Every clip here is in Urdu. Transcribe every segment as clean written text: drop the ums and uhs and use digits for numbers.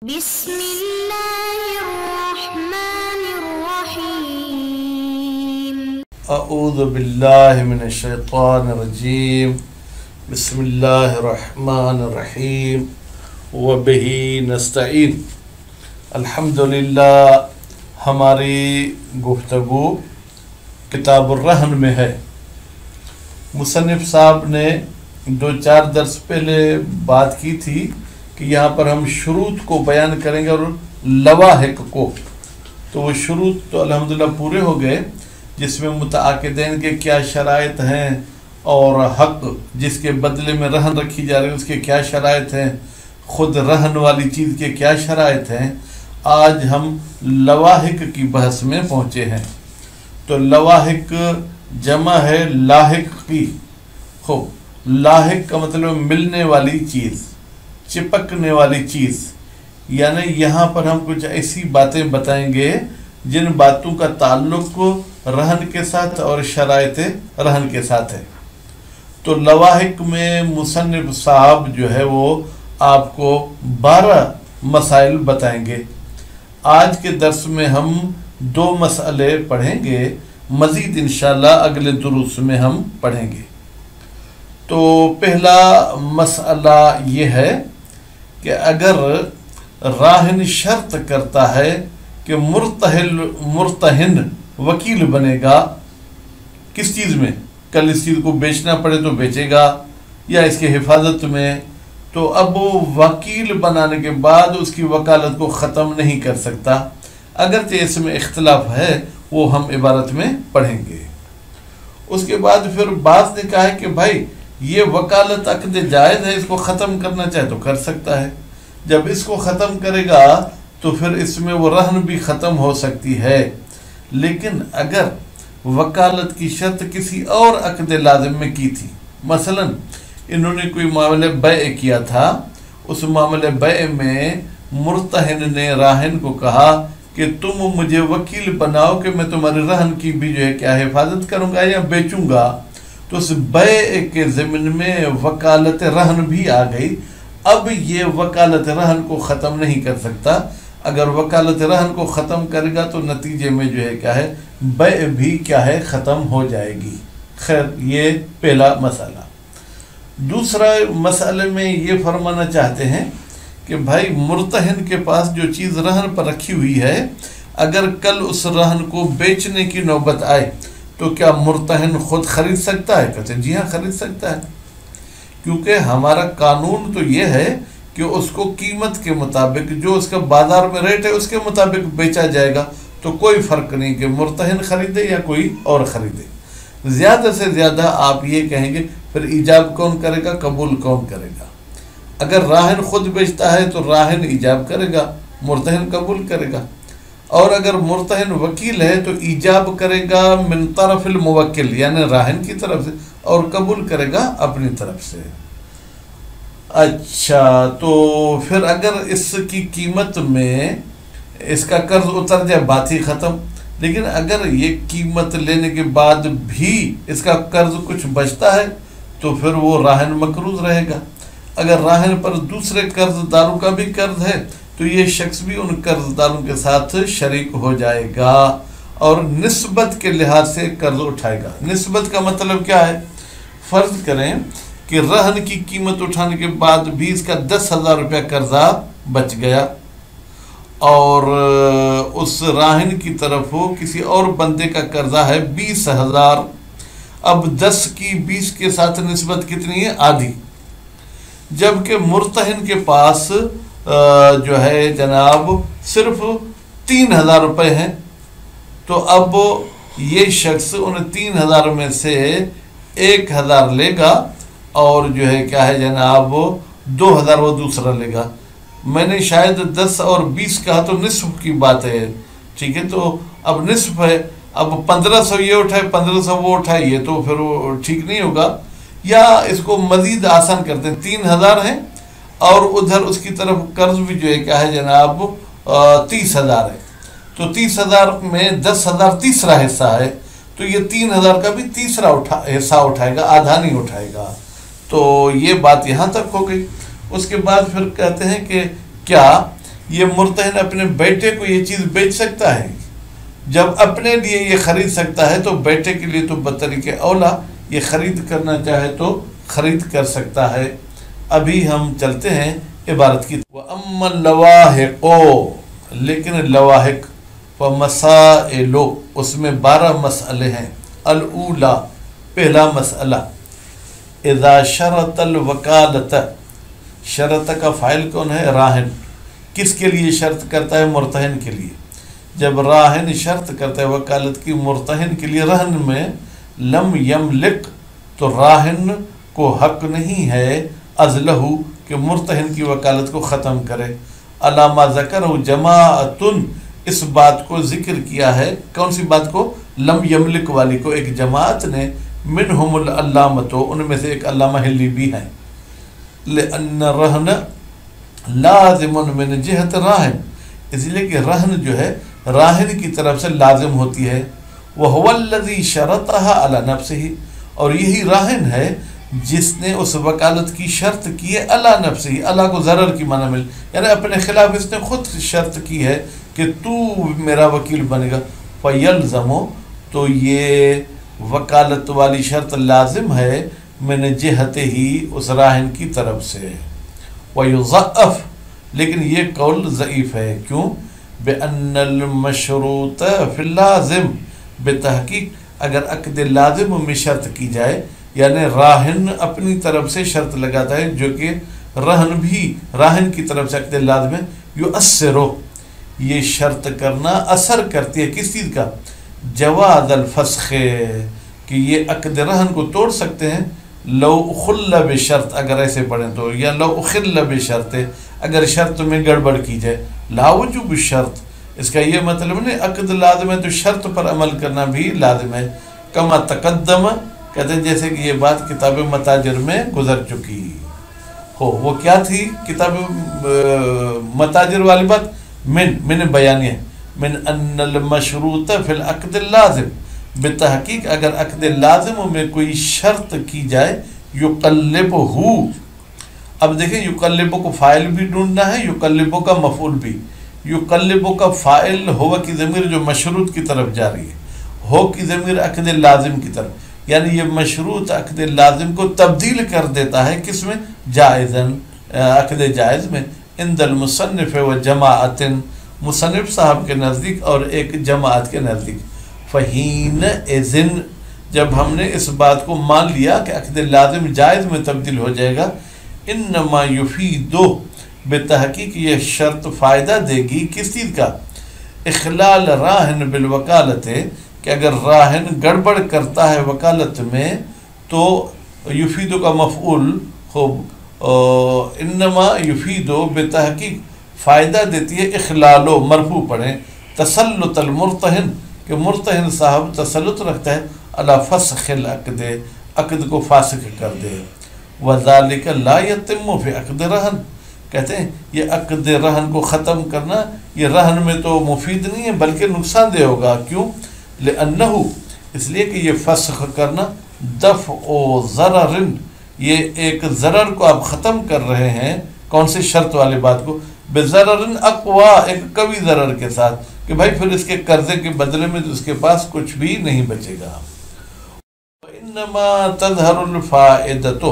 بسم اللہ الرحمن الرحیم اعوذ باللہ من الشیطان الرجیم بسم اللہ الرحمن الرحیم وبہ نستعین الحمدللہ۔ ہماری گفتگو کتاب الرہن میں ہے۔ مصنف صاحب نے 2-4 درس پہلے بات کی تھی کہ یہاں پر ہم شروط کو بیان کریں گے اور لواحق کو، تو وہ شروط تو الحمدللہ پورے ہو گئے، جس میں متعاقدین کے کیا شرائط ہیں اور حق جس کے بدلے میں رہن رکھی جا رہی ہے اس کے کیا شرائط ہیں، خود رہن والی چیز کے کیا شرائط ہیں۔ آج ہم لواحق کی بحث میں پہنچے ہیں۔ تو لواحق جمع ہے لاحق کی۔ لاحق کا مطلب ملنے والی چیز، چپکنے والی چیز، یعنی یہاں پر ہم کچھ ایسی باتیں بتائیں گے جن باتوں کا تعلق رہن کے ساتھ اور شرائط رہن کے ساتھ ہے۔ تو لواحق میں مصنف صاحب جو ہے وہ آپ کو 12 مسائل بتائیں گے۔ آج کے درس میں ہم 2 مسئلے پڑھیں گے، مزید انشاءاللہ اگلے دروس میں ہم پڑھیں گے۔ تو پہلا مسئلہ یہ ہے کہ اگر راہن شرط کرتا ہے کہ مرتہن وکیل بنے گا کس چیز میں، کل اس چیز کو بیچنا پڑے تو بیچے گا یا اس کی حفاظت میں، تو اب وہ وکیل بنانے کے بعد اس کی وکالت کو ختم نہیں کر سکتا، اگرچہ اس میں اختلاف ہے، وہ ہم عبارت میں پڑھیں گے۔ اس کے بعد پھر بعض نے کہا ہے کہ بھائی یہ وکالت عقد جائز ہے، اس کو ختم کرنا چاہے تو کر سکتا ہے، جب اس کو ختم کرے گا تو پھر اس میں وہ رہن بھی ختم ہو سکتی ہے۔ لیکن اگر وکالت کی شرط کسی اور عقد لازم میں کی تھی، مثلا انہوں نے کوئی معاملہ بیع کیا تھا، اس معاملہ بیع میں مرتہن نے راہن کو کہا کہ تم مجھے وکیل بناؤ کہ میں تمہارے رہن کی بھی جو ہے کیا حفاظت کروں گا یا بیچوں گا، تو اس بیع کے ضمن میں وکالت رہن بھی آ گئی۔ اب یہ وکالت رہن کو ختم نہیں کر سکتا، اگر وکالت رہن کو ختم کرے گا تو نتیجے میں جو ہے کیا ہے بیع بھی کیا ہے ختم ہو جائے گی۔ خیر، یہ پہلا مسئلہ۔ دوسرا مسئلے میں یہ فرمانا چاہتے ہیں کہ بھائی مرتہن کے پاس جو چیز رہن پر رکھی ہوئی ہے، اگر کل اس رہن کو بیچنے کی نوبت آئے تو کیا مرتہن خود خرید سکتا ہے؟ کہتے ہیں جی ہاں خرید سکتا ہے، کیونکہ ہمارا قانون تو یہ ہے کہ اس کو قیمت کے مطابق جو اس کا بازار میں ریٹ ہے اس کے مطابق بیچا جائے گا، تو کوئی فرق نہیں کہ مرتہن خریدے یا کوئی اور خریدے۔ زیادہ سے زیادہ آپ یہ کہیں گے پھر ایجاب کون کرے گا، قبول کون کرے گا؟ اگر راہن خود بیچتا ہے تو راہن ایجاب کرے گا، مرتہن قبول کرے گا، اور اگر مرتہن وکیل ہے تو ایجاب کرے گا من طرف الموکل یعنی راہن کی طرف سے، اور قبول کرے گا اپنی طرف سے۔ اچھا، تو پھر اگر اس کی قیمت میں اس کا قرض اتر جائے بات ہی ختم، لیکن اگر یہ قیمت لینے کے بعد بھی اس کا قرض کچھ بچتا ہے تو پھر وہ راہن مقروض رہے گا۔ اگر راہن پر دوسرے قرض داروں کا بھی قرض ہے تو یہ شخص بھی ان قرض داروں کے ساتھ شریک ہو جائے گا اور نسبت کے لحاظ سے قرض اٹھائے گا۔ نسبت کا مطلب کیا ہے؟ فرض کریں کہ رہن کی قیمت اٹھانے کے بعد بھی اس کا 10,000 روپیہ قرضہ بچ گیا، اور اس راہن کی طرف کسی اور بندے کا قرضہ ہے 20,000، اب 10 کی 20 کے ساتھ نسبت کتنی ہے؟ آدھی، جبکہ مرتہن کے پاس جو ہے جناب صرف 3,000 روپے ہیں، تو اب یہ شخص ان 3,000 میں سے 1,000 لے گا اور جو ہے کیا ہے جناب 2,000 وہ دوسرا لے گا۔ میں نے شاید 10 اور 20 کہا تو نصف کی بات ہے، ٹھیک ہے، تو اب نصف ہے، اب 1,500 یہ اٹھائے 1,500 وہ اٹھائے، یہ تو پھر وہ ٹھیک نہیں ہوگا۔ یا اس کو مزید آسان کرتے ہیں، 3,000 ہیں اور ادھر اس کی طرف قرض بھی جو ہے کیا ہے جناب 30,000 ہے، تو 30,000 میں 10,000 تیسرا حصہ ہے، تو یہ 3,000 کا بھی تیسرا حصہ اٹھائے گا، آدھا نہیں اٹھائے گا۔ تو یہ بات یہاں تک ہو گئی۔ اس کے بعد پھر کہتے ہیں کہ کیا یہ مرتہن اپنے بیٹے کو یہ چیز بیچ سکتا ہے؟ جب اپنے لیے یہ خرید سکتا ہے تو بیٹے کے لیے تو بطریق اولا یہ خرید کرنا چاہے تو خرید کر سکتا ہے۔ ابھی ہم چلتے ہیں عبارت کی۔ وَأَمَّا اللَّوَاحِقُ، لیکن لواحق وَمَسَائِلُ، اس میں 12 مسئلے ہیں۔ الاولا، پہلا مسئلہ، اذا شرط الوکالت، شرط کا فاعل کون ہے؟ راہن۔ کس کے لیے شرط کرتا ہے؟ مرتہن کے لیے۔ جب راہن شرط کرتا ہے وکالت کی مرتہن کے لیے رہن میں، لم یملک، تو راہن کو حق نہیں ہے ازلہ کہ مرتہن کی وکالت کو ختم کرے۔ علامہ ذکر جماعتن، اس بات کو ذکر کیا ہے، کون سی بات کو؟ لم یملک والی کو، ایک جماعت نے، منہم العلامۃ، ان میں سے ایک علامہ ہلی بھی ہیں۔ لأن رہن لازم من جہت راہن، اس لیے کہ رہن جو ہے راہن کی طرف سے لازم ہوتی ہے۔ وَهُوَ الَّذِي شَرَطَهَا عَلَى نَفْسِهِ، اور یہی راہن ہے جس نے اس وکالت کی شرط کی ہے علی نفسہی، اللہ کو ضرر کی معنی مل، یعنی اپنے خلاف اس نے خود شرط کی ہے کہ تو میرا وکیل بنے گا۔ فَيَلْزَمُ، تو یہ وکالت والی شرط لازم ہے من جہت ہی، اس راہن کی طرف سے۔ وَيُضَعَّف، لیکن یہ قول ضعیف ہے، کیوں؟ بِأَنَّ الْمَشْرُوطَ فِي اللَّازِم، بتحقیق اگر عقد لازم میں شرط کی جائے، یعنی راہن اپنی طرف سے شرط لگاتا ہے، جو کہ رہن بھی راہن کی طرف سے عقد لازم ہے، یؤثرو، یہ شرط کرنا اثر کرتی ہے کس چیز کا؟ جواز الفسخ، کہ یہ عقد رہن کو توڑ سکتے ہیں، لو اخل بشرط، اگر ایسے پڑھیں تو، یا لو اخل بشرط، اگر شرط میں گڑبڑ کی جائے، لا وجوب الشرط، اس کا یہ مطلب نہیں عقد لازم ہے تو شرط پر عمل کرنا بھی لازم ہے۔ کما تقدم، کہتے ہیں جیسے کہ یہ بات کتاب متاجر میں گزر چکی ہو۔ وہ کیا تھی کتاب متاجر والی بات؟ من بیانیہ، من ان المشروط فی العقد اللازم، بتحقیق اگر عقد لازم میں کوئی شرط کی جائے، یقلبہ، اب دیکھیں یقلبہ کو فاعل بھی ڈھونڈنا ہے، یقلبہ کا مفعول بھی۔ یقلبہ کا فاعل ہوا کی ضمیر جو مشروط کی طرف جا رہی ہے، ہو کی ضمیر عقد لازم کی طرف، یعنی یہ مشروط عقد لازم کو تبدیل کر دیتا ہے کس میں؟ جائزن، عقد جائز میں۔ عند المصنف و جماعت، مصنف صاحب کے نزدیک اور ایک جماعت کے نزدیک۔ فہین اذن، جب ہم نے اس بات کو مان لیا کہ عقد لازم جائز میں تبدیل ہو جائے گا، انما یفیدو، بتحقیق یہ شرط فائدہ دے گی کس چیز کا؟ اخلال راہن بالوکالت، کہ اگر راہن گڑبڑ کرتا ہے وکالت میں تو یفیدو کا مفعول خوب، انما یفیدو، بتحقیق فائدہ دیتی ہے، اخلالو، مرفوع پڑھیں، تسلط المرتہن، کہ مرتہن صاحب تسلط رکھتا ہے علی فسخ العقد، عقد کو فاسخ کر دے۔ وذالک لا یتم فی عقد رہن، کہتے ہیں یہ عقد رہن کو ختم کرنا یہ رہن میں تو مفید نہیں ہے بلکہ نقصان دہ ہوگا، کیوں؟ لأنہ، اس لیے کہ یہ فسخ کرنا دفع ضرر، یہ ایک ضرر کو آپ ختم کر رہے ہیں، کون سے شرط والے بات کو؟ بضرر اقوا، ایک قوی ضرر کے ساتھ، کہ بھائی پھر اس کے قرضے کے بدلے میں تو اس کے پاس کچھ بھی نہیں بچے گا۔ انما تظہر الفائدۃ،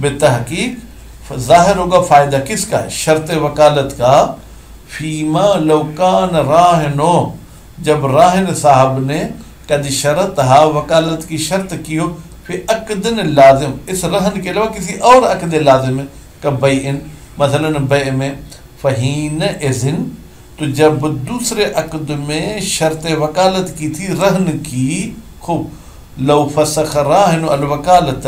بتحقیق ظاہر ہوگا فائدہ کس کا؟ شرط وکالت کا۔ فیما لو کان راہنو، جب راہن صاحب نے قد شرطہا، وکالت کی شرط کی ہو، فی عقد لازم، اس رہن کے علاوہ کسی اور عقد لازم ہے، کا بیعن، مثلا بیع میں، فہین اذن، تو جب دوسرے عقد میں شرط وکالت کی تھی رہن کی، خوب، لو فسخ راہن الوکالت،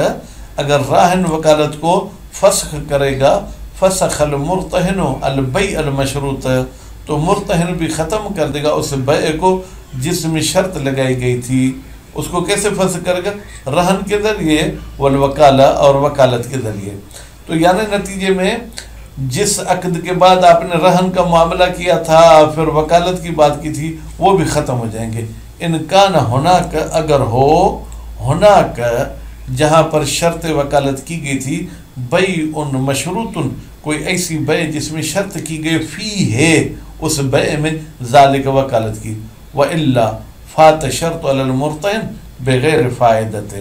اگر راہن وکالت کو فسخ کرے گا، فسخ المرتہن البیع المشروط، تو مرتہن بھی ختم کر دے گا اس بیع کو جس میں شرط لگائی گئی تھی۔ اس کو کیسے فسخ کرے گا؟ رہن کے ذریعے، والوکالہ، اور وکالت کے ذریعے۔ تو یعنی نتیجے میں جس عقد کے بعد آپ نے رہن کا معاملہ کیا تھا پھر وکالت کی بات کی تھی وہ بھی ختم ہو جائیں گے۔ انکان ہناک، اگر ہو ہناک، جہاں پر شرط وکالت کی گئی تھی، بیع مشروط، کوئی ایسی بے جس میں شرط کی گئی فی ہے اس بے میں ذالک وکالت کی، وَإِلَّا فَاتَ شَرْطُ عَلَى الْمُرْتَهِنِ بِغَيْرِ فَائِدَةٍ،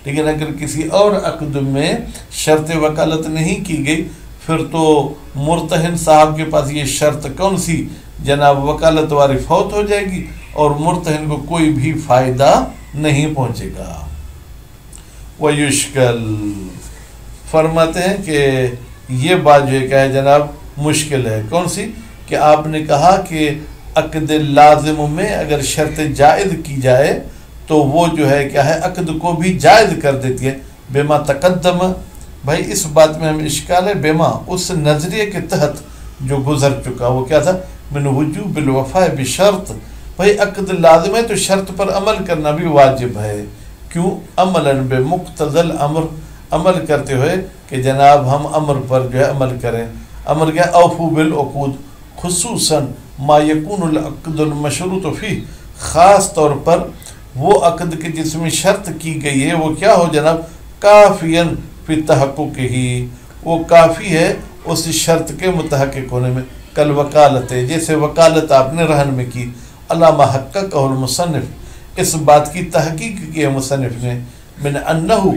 لیکن اگر کسی اور عقد میں شرط وکالت نہیں کی گئی پھر تو مرتہن صاحب کے پاس یہ شرط کون سی جناب وکالت واری فوت ہو جائے گی اور مرتہن کو کوئی بھی فائدہ نہیں پہنچے گا۔ وَيُشْكَلْ، فرماتے ہیں کہ یہ بات جو ہے کیا ہے جناب مشکل ہے، کون سی کہ آپ نے کہا کہ عقد لازم میں اگر شرط جائز کی جائے تو وہ جو ہے کیا ہے عقد کو بھی جائز کر دیتی ہے، بما تقدم، بھائی اس بات میں ہم اشکال ہے، بما اس نظریے کے تحت جو گزر چکا وہ کیا تھا، من وجوب الوفاء بشرط، بھائی عقد لازم ہے تو شرط پر عمل کرنا بھی واجب ہے، کیوں، عملا بمقتضى الامر، عمل کرتے ہوئے کہ جناب ہم امر پر جو ہے عمل کریں، امر کیا، اوفو بالعقود، خصوصاً ما یکون العقد المشروط فیہ، خاص طور پر وہ عقد کے جس میں شرط کی گئی ہے وہ کیا ہو جناب، کافیاً فی تحقق ہی، وہ کافی ہے اس شرط کے متحقق ہونے میں، کل وکالت ہے، جیسے وکالت آپ نے رہن میں کی، علامہ حققہ المصنف، اس بات کی تحقیق کی ہے مصنف نے، من انہو،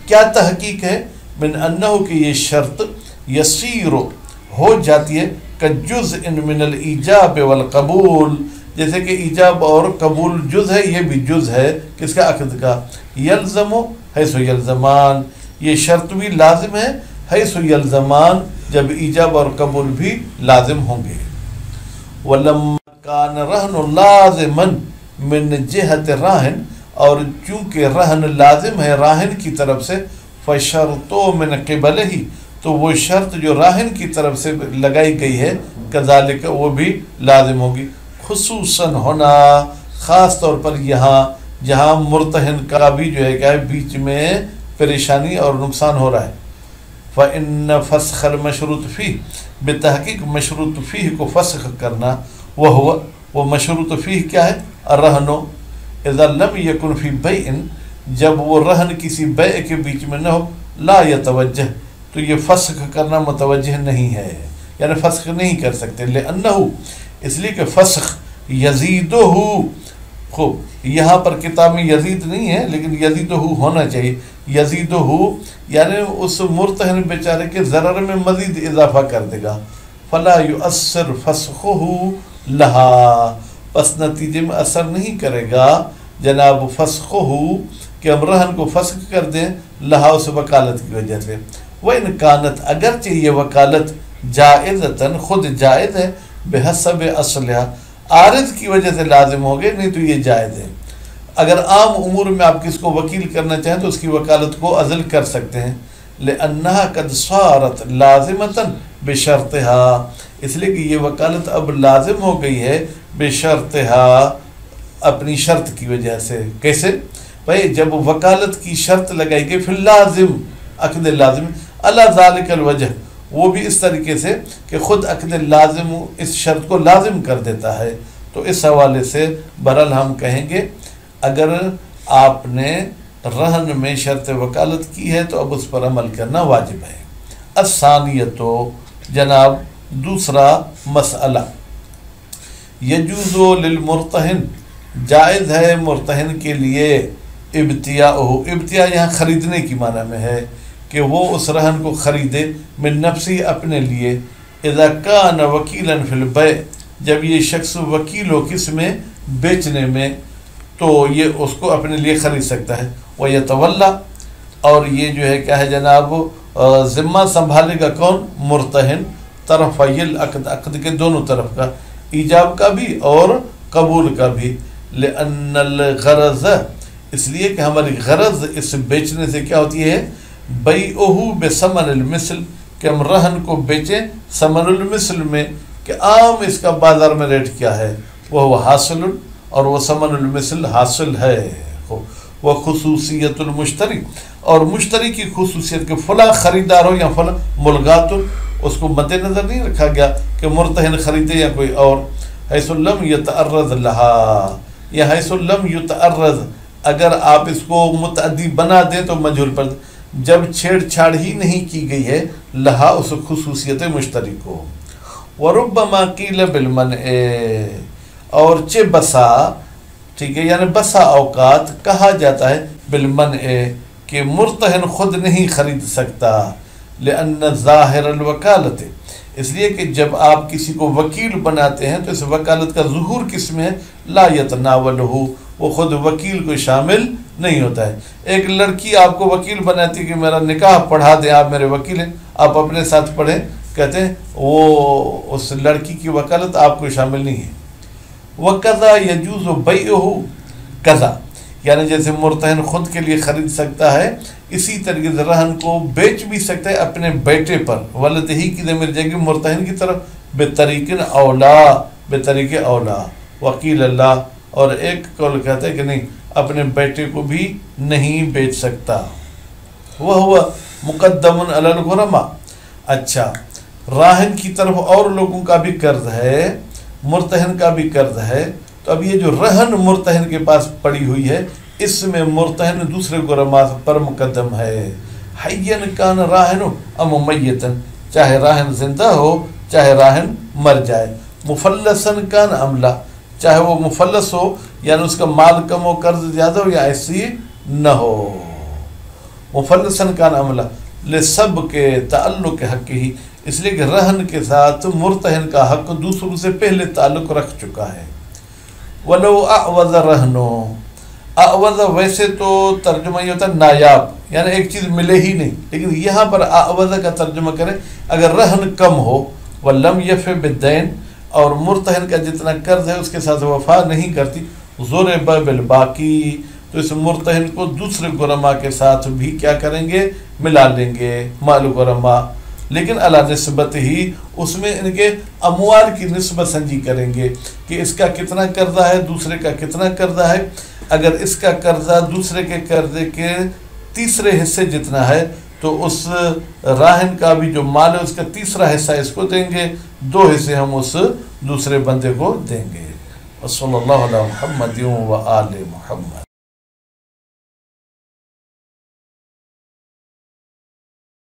کیا تحقیق ہے، من انہو کہ یہ شرط یسیر ہو جاتی ہے کجزء من الایجاب والقبول، جیسے کہ ایجاب اور قبول جز ہے، یہ بھی جز ہے کس کا، عقد کا، یلزم حیث یلزمان، یہ شرط بھی لازم ہے حیث یلزمان، جب ایجاب اور قبول بھی لازم ہوں گے، وَلَمَّا كَانَ رَهْنُ لَازِمًا مِنْ جِهَةِ راہن، اور چونکہ رہن لازم ہے راہن کی طرف سے، فَشَرْطُ مِنْ قِبَلِهِ، تو وہ شرط جو راہن کی طرف سے لگائی گئی ہے کذالک وہ بھی لازم ہوگی، خصوصاً ہونا، خاص طور پر یہاں جہاں مرتہن کا بھی جو ہے کیا ہے بیچ میں پریشانی اور نقصان ہو رہا ہے، فَإِنَّ فَسْخَ الْمَشْرُوطِ فِيهِ، بتحقیق مشروط فیہ کو فسخ کرنا، وہ مشروط فیہ کیا ہے، الرہن، اذا لم یکن فی بیع، جب وہ رہن کسی بیع کے بیچ میں نہ ہو، لا یتوجہ، تو یہ فسخ کرنا متوجہ نہیں ہے، یعنی فسخ نہیں کر سکتے، لأنہ، اس لیے کہ فسخ یزیدہ، خوب یہاں پر کتاب میں یزید نہیں ہے لیکن یزیدہ ہونا چاہیے، یزیدہ یعنی اس مرتہن بیچارے کے ضرر میں مزید اضافہ کر دے گا، فلا یؤثر فسخہ لہا، پس نتیجے میں اثر نہیں کرے گا جناب فسخہ، کہ ہم رہن کو فسخ کر دیں لہا اس وکالت کی وجہ سے، وَإِنْ كَانَتْ، اگرچہ یہ وکالت جائزتاً خود جائز ہے، بحسب اصلہ، عارض کی وجہ سے لازم ہو گئے، نہیں تو یہ جائز ہے، اگر عام امور میں آپ کس کو وکیل کرنا چاہیں تو اس کی وکالت کو عزل کر سکتے ہیں، لأنها قد صارت لازمتاً بشرطها، اس لیے کہ یہ وکالت اب لازم ہو گئی ہے بشرطها، اپنی شرط کی وجہ سے، کیسے بھائی، جب وکالت کی شرط لگائی گئی پھر لازم، عقد لازم اللہ ذالک الوجہ، وہ بھی اس طریقے سے کہ خود عقد لازم اس شرط کو لازم کر دیتا ہے، تو اس حوالے سے بہرحال ہم کہیں گے اگر آپ نے رہن میں شرط وکالت کی ہے تو اب اس پر عمل کرنا واجب ہے۔ الثانیۃ، جناب دوسرا مسئلہ، یجوز للمرتہن، جائز ہے مرتہن کے لیے، ابتیاؤہ، ابتیاء یہاں خریدنے کی معنی میں ہے کہ وہ اس رہن کو خریدے، من نفسی، اپنے لیے، اذا کان وکیلا فی البیع، جب یہ شخص وکیل ہو کس میں، بیچنے میں، تو یہ اس کو اپنے لیے خرید سکتا ہے، ویتولی، اور یہ جو ہے کیا ہے جناب ذمہ سنبھالے گا کون، مرتہن، طرفی العقد، عقد کے دونوں طرف کا، ایجاب کا بھی اور قبول کا بھی، لأن الغرض، اس لیے کہ ہماری غرض اس بیچنے سے کیا ہوتی ہے، بیعہ بثمن المثل، کہ ہم رہن کو بیچیں ثمن المثل میں، کہ عام اس کا بازار میں ریٹ کیا ہے، وہ حاصل، اور وہ ثمن المثل حاصل ہے، وہ خصوصیت المشتری، اور مشتری کی خصوصیت کہ فلاں خریدار ہو یا فلاں ملغات، اس کو مد نظر نہیں رکھا گیا کہ مرتہن خریدے یا کوئی اور، حیث لم یتعرض لہا، یا حیث لم یتعرض، اگر آپ اس کو متعدی بنا دیں تو مجہول پر، جب چھیڑ چھاڑ ہی نہیں کی گئی ہے لہا اس خصوصیت مشترک کو. وربما قیل بالمنع اور چہ بسا ٹھیک ہے یعنی بسا اوقات کہا جاتا ہے بالمنع کہ مرتہن خود نہیں خرید سکتا. لأن ظاہر الوکالت اس لیے کہ جب آپ کسی کو وکیل بناتے ہیں تو اس وکالت کا ظہور کس میں ہے؟ لا یتناولہ وہ خود وکیل کو شامل نہیں ہوتا ہے. ایک لڑکی آپ کو وکیل بناتی ہے کہ میرا نکاح پڑھا دیں آپ میرے وکیل ہیں آپ اپنے ساتھ پڑھیں کہتے ہیں وہ اس لڑکی کی وکالت آپ کو شامل نہیں ہے. وَقَضَا يَجُوزُ بَيْعُهُ قضا یعنی جیسے مرتہن خود کے لیے خرید سکتا ہے اسی طریقے سے رہن کو بیچ بھی سکتا ہے اپنے بیٹے پر. ولد ہی کی ضمیر جائے گی مرتہن کی طرف بطریق اولا وکیل اللہ. اور ایک قول کہتا ہے کہ نہیں اپنے بیٹے کو بھی نہیں بیچ سکتا. وہ مقدم علی الغرماء اچھا راہن کی طرف اور لوگوں کا بھی قرض ہے مرتہن کا بھی قرض ہے تو اب یہ جو رہن مرتہن کے پاس پڑی ہوئی ہے اس میں مرتہن دوسرے غرماء پر مقدم ہے. حین کان راہن ام میتن چاہے راہن زندہ ہو چاہے راہن مر جائے. مفلسن کان عملہ چاہے وہ مفلس ہو یعنی اس کا مال کم ہو قرض زیادہ ہو یا ایسی نہ ہو. مفلسن کان عملہ لسب کے تعلق حق ہی اس لیے کہ رہن کے ساتھ مرتہن کا حق دوسروں سے پہلے تعلق رکھ چکا ہے. ولو اعوذ رہنو اعوذ ویسے تو ترجمہ یہ ہوتا ہے نایاب یعنی ایک چیز ملے ہی نہیں لیکن یہاں پر اعوذ کا ترجمہ کریں اگر رہن کم ہو ولم یف بالدین اور مرتہن کا جتنا قرض ہے اس کے ساتھ وفا نہیں کرتی ضرب بالباقی تو اس مرتہن کو دوسرے غرماء کے ساتھ بھی کیا کریں گے ملا لیں گے مال غرماء لیکن علی نسبت ہی اس میں ان کے اموال کی نسبت سنجی کریں گے کہ اس کا کتنا قرضہ ہے دوسرے کا کتنا قرضہ ہے. اگر اس کا قرضہ دوسرے کے قرضے کے تیسرے حصے جتنا ہے تو اس راہن کا بھی جو مال ہے اس کا تیسرا حصہ اس کو دیں گے 2 حصے ہم اس دوسرے بندے کو دیں گے. صلی اللہ علیہ محمد و آل محمد.